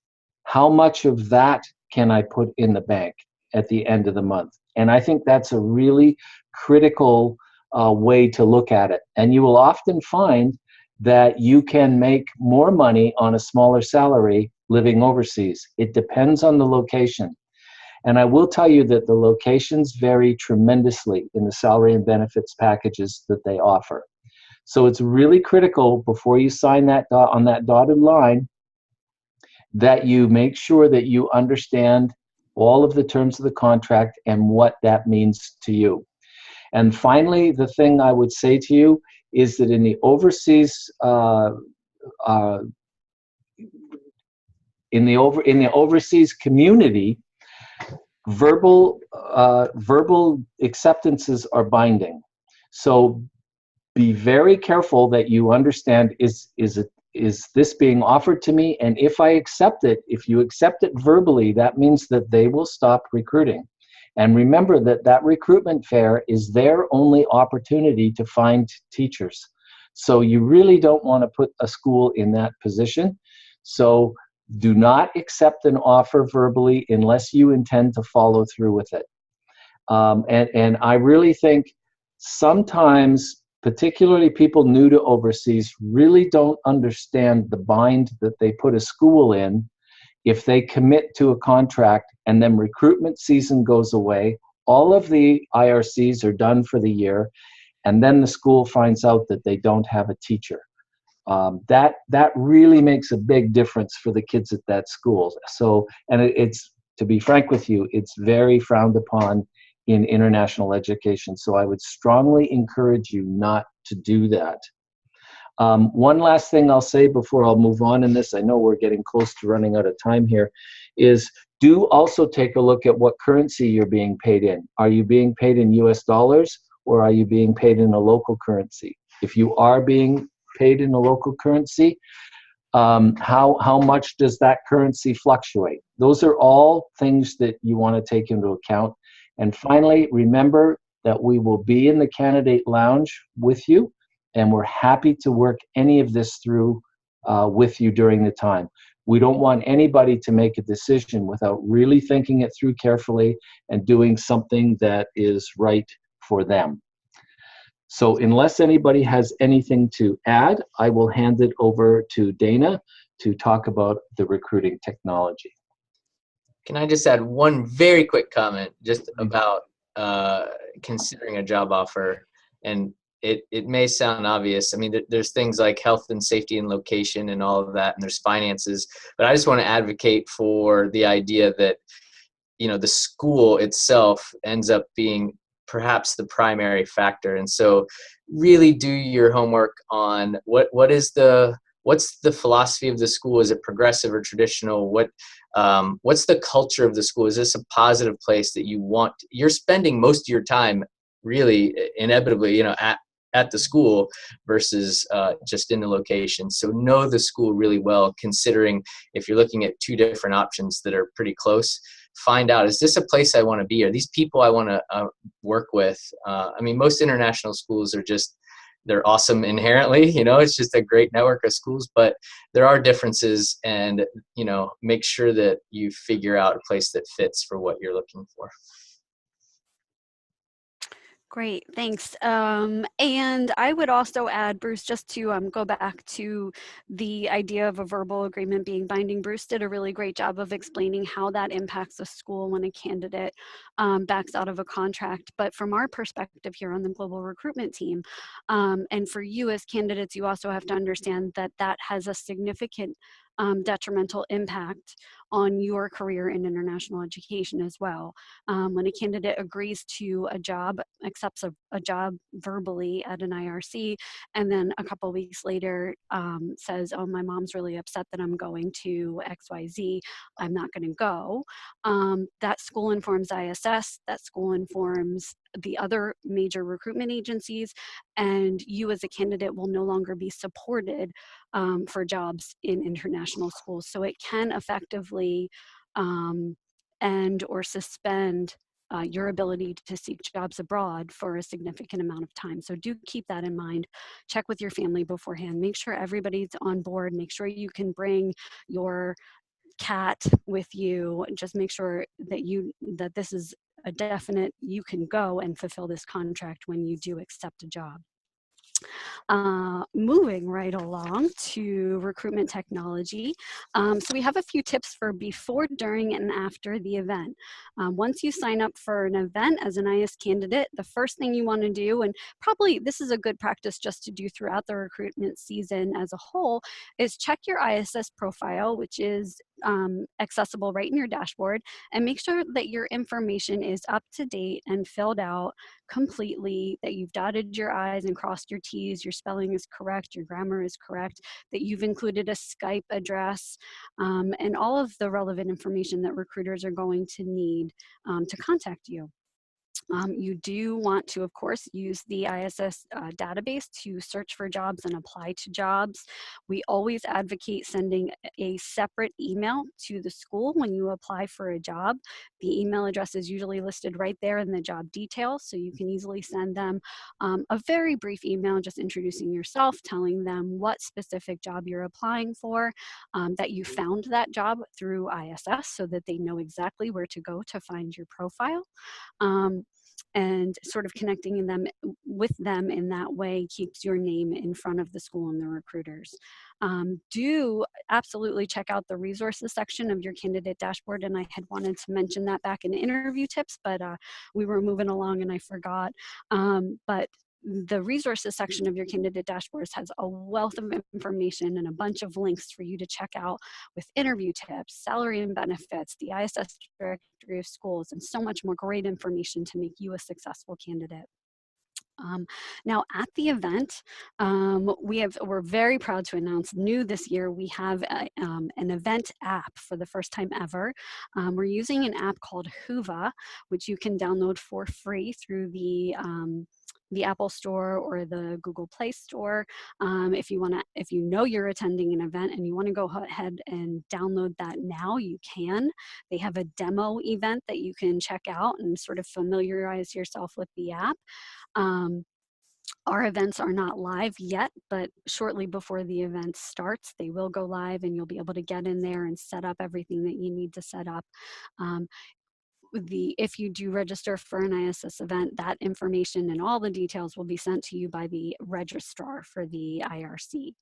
how much of that can I put in the bank at the end of the month? And I think that's a really critical way to look at it. And you will often find that you can make more money on a smaller salary living overseas. It depends on the location. And I will tell you that the locations vary tremendously in the salary and benefits packages that they offer. So it's really critical before you sign that on that dotted line that you make sure that you understand all of the terms of the contract and what that means to you. And finally, the thing I would say to you is that in the overseas overseas community, verbal acceptances are binding. So be very careful that you understand, is this being offered to me? And if I accept it, if you accept it verbally, that means that they will stop recruiting. And remember that that recruitment fair is their only opportunity to find teachers. So you really don't want to put a school in that position. So do not accept an offer verbally unless you intend to follow through with it. And I really think sometimes, particularly people new to overseas, really don't understand the bind that they put a school in if they commit to a contract and then recruitment season goes away, all of the IRCs are done for the year, and then the school finds out that they don't have a teacher. That really makes a big difference for the kids at that school. So, and it's, to be frank with you, it's very frowned upon in international education. So I would strongly encourage you not to do that. One last thing I'll say before I'll move on in this, I know we're getting close to running out of time here, is do also take a look at what currency you're being paid in. Are you being paid in US dollars, or are you being paid in a local currency? If you are being paid in a local currency, how much does that currency fluctuate? Those are all things that you want to take into account. And finally, remember that we will be in the candidate lounge with you, and we're happy to work any of this through with you during the time. We don't want anybody to make a decision without really thinking it through carefully and doing something that is right for them. So unless anybody has anything to add, I will hand it over to Dana to talk about the recruiting technology. Can I just add one very quick comment just about considering a job offer? And it may sound obvious. I mean, there's things like health and safety and location and all of that, and there's finances. But I just want to advocate for the idea that, you know, the school itself ends up being perhaps the primary factor. And so really do your homework on what's the philosophy of the school? Is it progressive or traditional? What's the culture of the school? Is this a positive place that you want? You're spending most of your time really inevitably, you know, at the school versus just in the location. So know the school really well, considering if you're looking at two different options that are pretty close. Find out, is this a place I want to be? Are these people I want to work with? I mean, most international schools are just, they're awesome inherently, you know, it's just a great network of schools, but there are differences, and, you know, make sure that you figure out a place that fits for what you're looking for. Great, thanks. And I would also add, Bruce, just to go back to the idea of a verbal agreement being binding. Bruce did a really great job of explaining how that impacts a school when a candidate backs out of a contract. But from our perspective here on the global recruitment team, and for you as candidates, you also have to understand that that has a significant detrimental impact on your career in international education as well. When a candidate agrees to a job, accepts a job verbally at an IRC, and then a couple weeks later says, oh, my mom's really upset that I'm going to XYZ, I'm not going to go. That school informs ISS, that school informs the other major recruitment agencies, and you as a candidate will no longer be supported for jobs in international schools. So it can effectively end or suspend your ability to seek jobs abroad for a significant amount of time. So do keep that in mind. Check with your family beforehand. Make sure everybody's on board. Make sure you can bring your cat with you. Just make sure that this is a definite, you can go and fulfill this contract when you do accept a job. Moving right along to recruitment technology. So we have a few tips for before, during, and after the event. Once you sign up for an event as an IS candidate, the first thing you want to do, and probably this is a good practice just to do throughout the recruitment season as a whole, is check your ISS profile, which is accessible right in your dashboard, and make sure that your information is up to date and filled out completely, that you've dotted your I's and crossed your T's, your spelling is correct, your grammar is correct, that you've included a Skype address, and all of the relevant information that recruiters are going to need to contact you. You do want to, of course, use the ISS database to search for jobs and apply to jobs. We always advocate sending a separate email to the school when you apply for a job. The email address is usually listed right there in the job details, so you can easily send them a very brief email just introducing yourself, telling them what specific job you're applying for, that you found that job through ISS so that they know exactly where to go to find your profile. And sort of connecting them with them in that way keeps your name in front of the school and the recruiters. Do absolutely check out the resources section of your candidate dashboard, and I had wanted to mention that back in interview tips, but we were moving along and I forgot. But the resources section of your candidate dashboards has a wealth of information and a bunch of links for you to check out with interview tips, salary and benefits, the ISS directory of schools, and so much more great information to make you a successful candidate. Now at the event, we're very proud to announce new this year, we have an event app for the first time ever. We're using an app called Whova, which you can download for free through the Apple Store or the Google Play Store. If you know you're attending an event and you want to go ahead and download that now, you can. They have a demo event that you can check out and sort of familiarize yourself with the app. Our events are not live yet, but shortly before the event starts, they will go live and you'll be able to get in there and set up everything that you need to set up. If you do register for an ISS event, that information and all the details will be sent to you by the registrar for the IRC.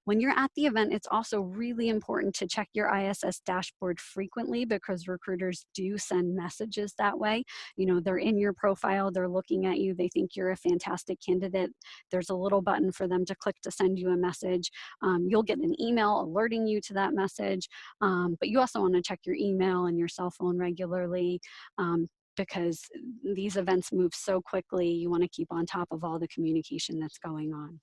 When you're at the event, it's also really important to check your ISS dashboard frequently because recruiters do send messages that way. You know, they're in your profile, they're looking at you, they think you're a fantastic candidate. There's a little button for them to click to send you a message. You'll get an email alerting you to that message, but you also want to check your email and your cell phone regularly. Because these events move so quickly, you want to keep on top of all the communication that's going on.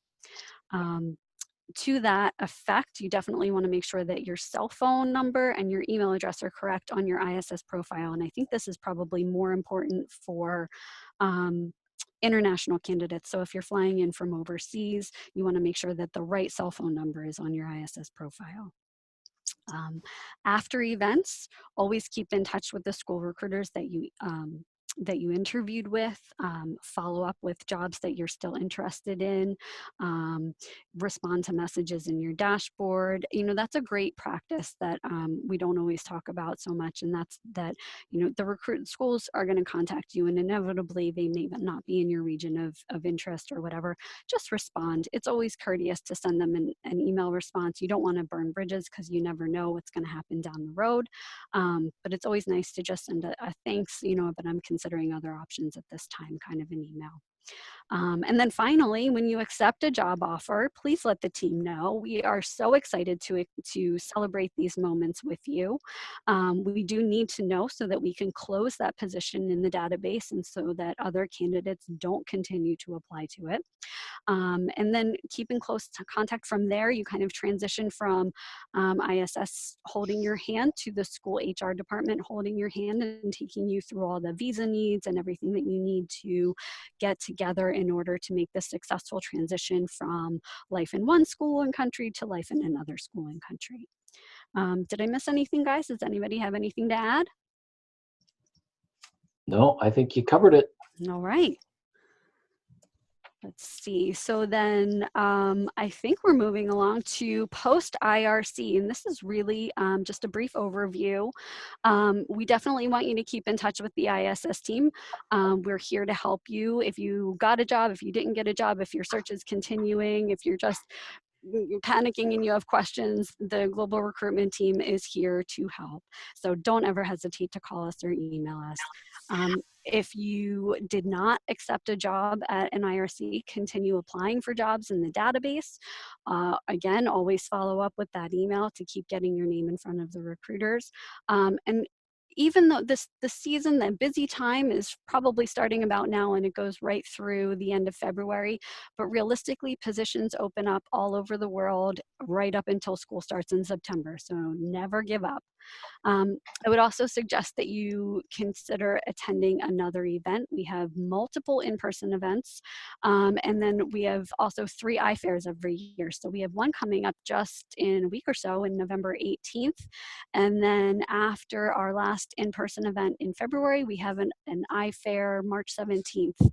To that effect, you definitely want to make sure that your cell phone number and your email address are correct on your ISS profile. And I think this is probably more important for international candidates. So if you're flying in from overseas, you want to make sure that the right cell phone number is on your ISS profile. After events, always keep in touch with the school recruiters that you interviewed with, follow up with jobs that you're still interested in, respond to messages in your dashboard. You know, that's a great practice that we don't always talk about so much, and that's that, you know, the schools are going to contact you and inevitably they may not be in your region of interest or whatever. Just respond. It's always courteous to send them an email response. You don't want to burn bridges because you never know what's going to happen down the road. But it's always nice to just send a thanks, you know, but I'm considering other options at this time kind of an email. And then finally, when you accept a job offer, please let the team know. We are so excited to celebrate these moments with you. We do need to know so that we can close that position in the database and so that other candidates don't continue to apply to it. And then keeping close contact from there, you kind of transition from ISS holding your hand to the school HR department holding your hand and taking you through all the visa needs and everything that you need to get together in order to make the successful transition from life in one school and country to life in another school and country. Did I miss anything, guys? Does anybody have anything to add? No, I think you covered it. All right. Let's see. So then I think we're moving along to post IRC, and this is really just a brief overview. We definitely want you to keep in touch with the ISS team. We're here to help you. If you got a job, if you didn't get a job, if your search is continuing, if you're just panicking and you have questions, the global recruitment team is here to help. So don't ever hesitate to call us or email us. If you did not accept a job at an IRC, continue applying for jobs in the database. Again, always follow up with that email to keep getting your name in front of the recruiters. And even though the season, the busy time is probably starting about now and it goes right through the end of February, but realistically positions open up all over the world right up until school starts in September. So never give up. I would also suggest that you consider attending another event. We have multiple in-person events, and then we have also 3 iFairs every year. So we have one coming up just in a week or so in November 18th. And then after our last in-person event in February, we have an iFair March 17th.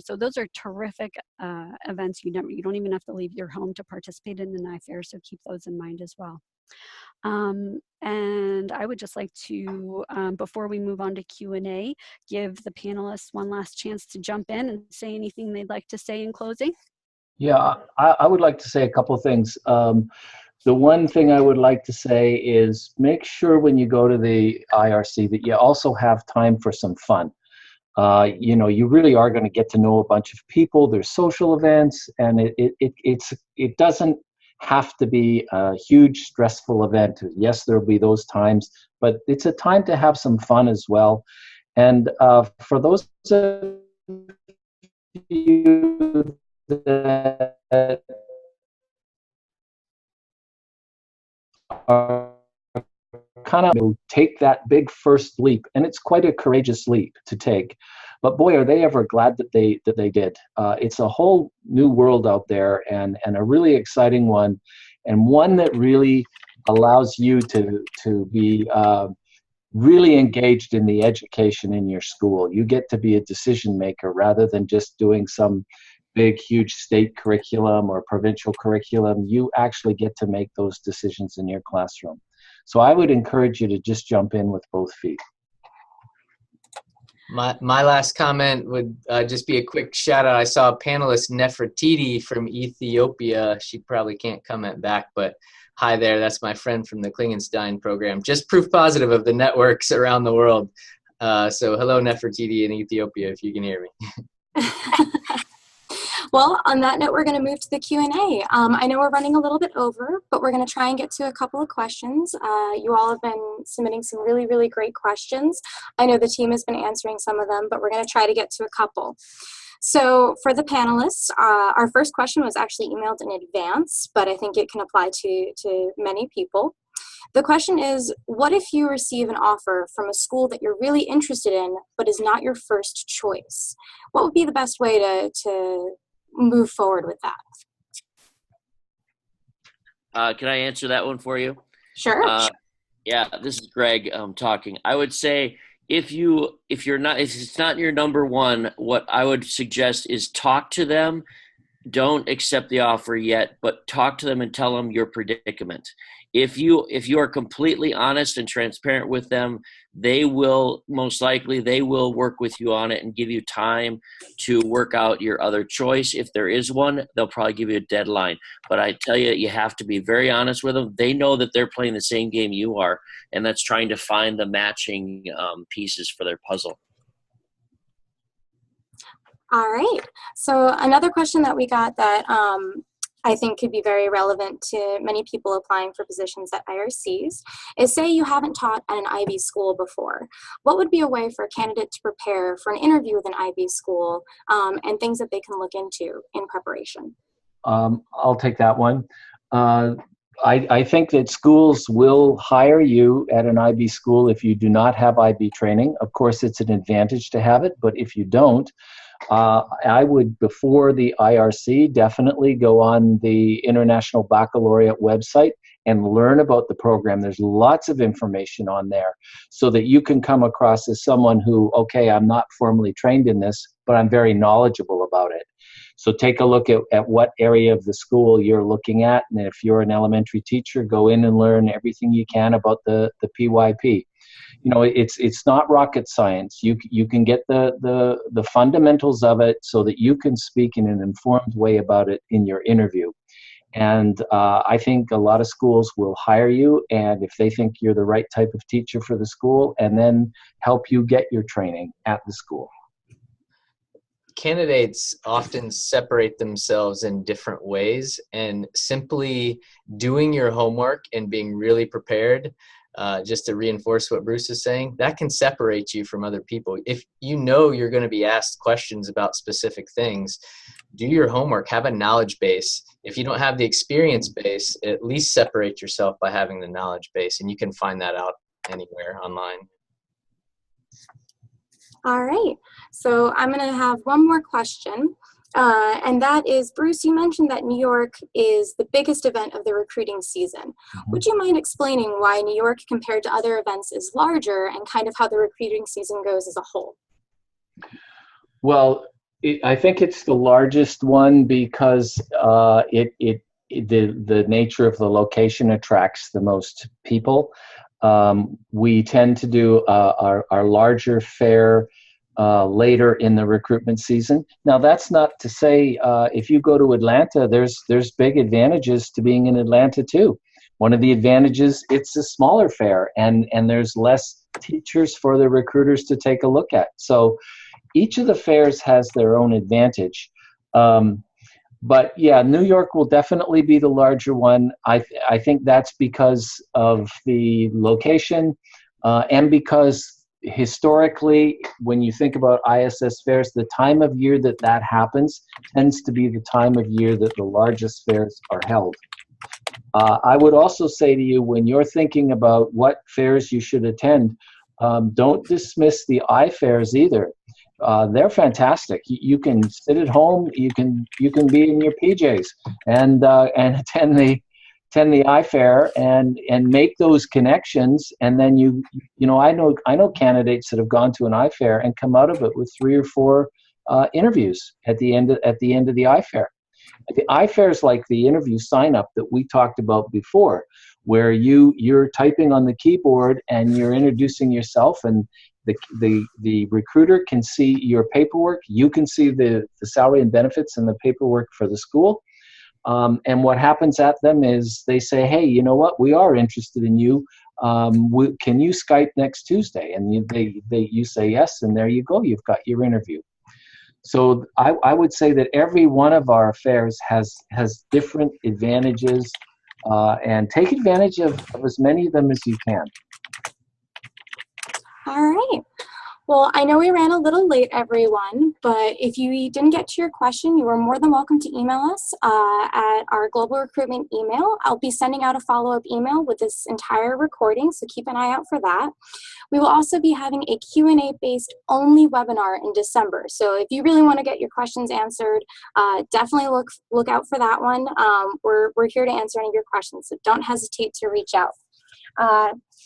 So those are terrific events. You don't even have to leave your home to participate in an iFair, so keep those in mind as well. And I would just like to, before we move on to Q&A, give the panelists one last chance to jump in and say anything they'd like to say in closing. Yeah, I would like to say a couple of things. The one thing I would like to say is make sure when you go to the IRC that you also have time for some fun. You know, you really are going to get to know a bunch of people. There's social events, and it doesn't have to be a huge stressful event. Yes, there'll be those times, but it's a time to have some fun as well. And for those of you that are kind of take that big first leap, and it's quite a courageous leap to take, but boy, are they ever glad that they did. It's a whole new world out there, and a really exciting one, and one that really allows you to be really engaged in the education in your school. You get to be a decision maker rather than just doing some big, huge state curriculum or provincial curriculum. You actually get to make those decisions in your classroom. So I would encourage you to just jump in with both feet. My last comment would just be a quick shout out. I saw panelist Nefertiti from Ethiopia. She probably can't comment back, but hi there. That's my friend from the Klingenstein program. Just proof positive of the networks around the world. So hello, Nefertiti in Ethiopia, if you can hear me. Well, on that note, we're going to move to the Q&A. I know we're running a little bit over, but we're going to try and get to a couple of questions. You all have been submitting some really, really great questions. I know the team has been answering some of them, but we're going to try to get to a couple. So for the panelists, our first question was actually emailed in advance, but I think it can apply to many people. The question is, what if you receive an offer from a school that you're really interested in, but is not your first choice? What would be the best way to move forward with that? Can I answer that one for you? Sure. Yeah, this is Greg talking. I would say if it's not your number one, what I would suggest is talk to them. Don't accept the offer yet, but talk to them and tell them your predicament. If you are completely honest and transparent with them, they will work with you on it and give you time to work out your other choice. If there is one, they'll probably give you a deadline. But I tell you, you have to be very honest with them. They know that they're playing the same game you are, and that's trying to find the matching pieces for their puzzle. All right. So another question that we got that I think could be very relevant to many people applying for positions at IRCs is, say you haven't taught at an IB school before. What would be a way for a candidate to prepare for an interview with an IB school and things that they can look into in preparation? I'll take that one. I think that schools will hire you at an IB school if you do not have IB training. Of course, it's an advantage to have it, but if you don't, I would, before the IRC, definitely go on the International Baccalaureate website and learn about the program. There's lots of information on there so that you can come across as someone who, okay, I'm not formally trained in this, but I'm very knowledgeable about it. So take a look at what area of the school you're looking at. And if you're an elementary teacher, go in and learn everything you can about the PYP. You know, it's not rocket science. You can get the fundamentals of it so that you can speak in an informed way about it in your interview. And I think a lot of schools will hire you, and if they think you're the right type of teacher for the school, and then help you get your training at the school. Candidates often separate themselves in different ways, and simply doing your homework and being really prepared, just to reinforce what Bruce is saying, that can separate you from other people. If you know you're going to be asked questions about specific things, do your homework, have a knowledge base. If you don't have the experience base, at least separate yourself by having the knowledge base, and you can find that out anywhere online. All right, so I'm going to have one more question, and that is, Bruce, you mentioned that New York is the biggest event of the recruiting season. Would you mind explaining why New York compared to other events is larger, and kind of how the recruiting season goes as a whole? Well, I think it's the largest one because the nature of the location attracts the most people. We tend to do our larger fair later in the recruitment season. Now, that's not to say if you go to Atlanta, there's big advantages to being in Atlanta too. One of the advantages, it's a smaller fair, and there's less teachers for the recruiters to take a look at. So each of the fairs has their own advantage. But yeah, New York will definitely be the larger one. I think that's because of the location and because historically, when you think about ISS fairs, the time of year that happens tends to be the time of year that the largest fairs are held. I would also say to you, when you're thinking about what fairs you should attend, don't dismiss the I-fairs either. They're fantastic. You can sit at home. You can be in your PJs and attend the I-Fair and make those connections. And then I know candidates that have gone to an I-Fair and come out of it with 3 or 4 interviews at the end of the I-Fair. The I-Fair is like the interview sign-up that we talked about before, where you're typing on the keyboard and you're introducing yourself, and the recruiter can see your paperwork. You can see the salary and benefits and the paperwork for the school. And what happens at them is they say, hey, you know what? We are interested in you. Can you Skype next Tuesday? And you say yes, and there you go. You've got your interview. So I would say that every one of our fairs has different advantages, and take advantage of as many of them as you can. All right. Well, I know we ran a little late, everyone, but if you didn't get to your question, you are more than welcome to email us at our global recruitment email. I'll be sending out a follow-up email with this entire recording, so keep an eye out for that. We will also be having a Q&A based only webinar in December. So if you really want to get your questions answered, definitely look out for that one. We're here to answer any of your questions, so don't hesitate to reach out.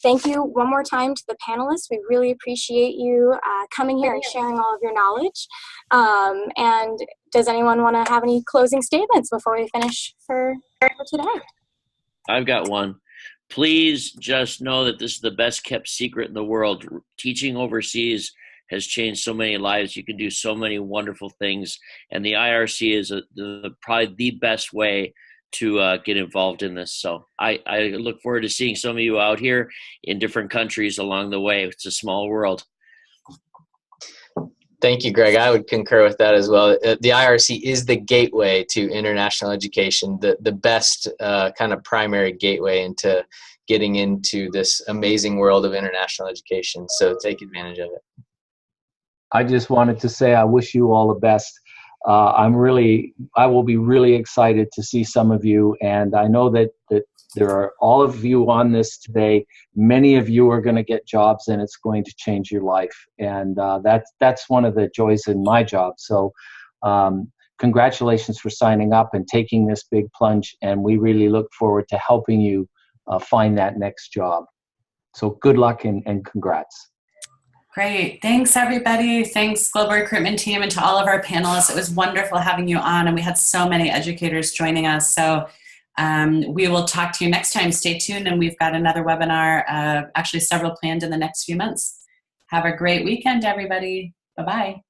Thank you one more time to the panelists. We really appreciate you coming here and sharing all of your knowledge. And does anyone want to have any closing statements before we finish for today? I've got one. Please just know that this is the best kept secret in the world. Teaching overseas has changed so many lives. You can do so many wonderful things. And the IRC is probably the best way to get involved in this. So I look forward to seeing some of you out here in different countries along the way. It's a small world. Thank you, Greg. I would concur with that as well. The IRC is the gateway to international education, the best kind of primary gateway into getting into this amazing world of international education. So take advantage of it. I just wanted to say I wish you all the best. I will be really excited to see some of you, and I know that there are all of you on this today. Many of you are going to get jobs, and it's going to change your life, and that's one of the joys in my job. So congratulations for signing up and taking this big plunge, and we really look forward to helping you find that next job. So good luck and congrats. Great. Thanks, everybody. Thanks, Global Recruitment Team, and to all of our panelists. It was wonderful having you on, and we had so many educators joining us. So we will talk to you next time. Stay tuned, and we've got another webinar, actually several planned in the next few months. Have a great weekend, everybody. Bye-bye.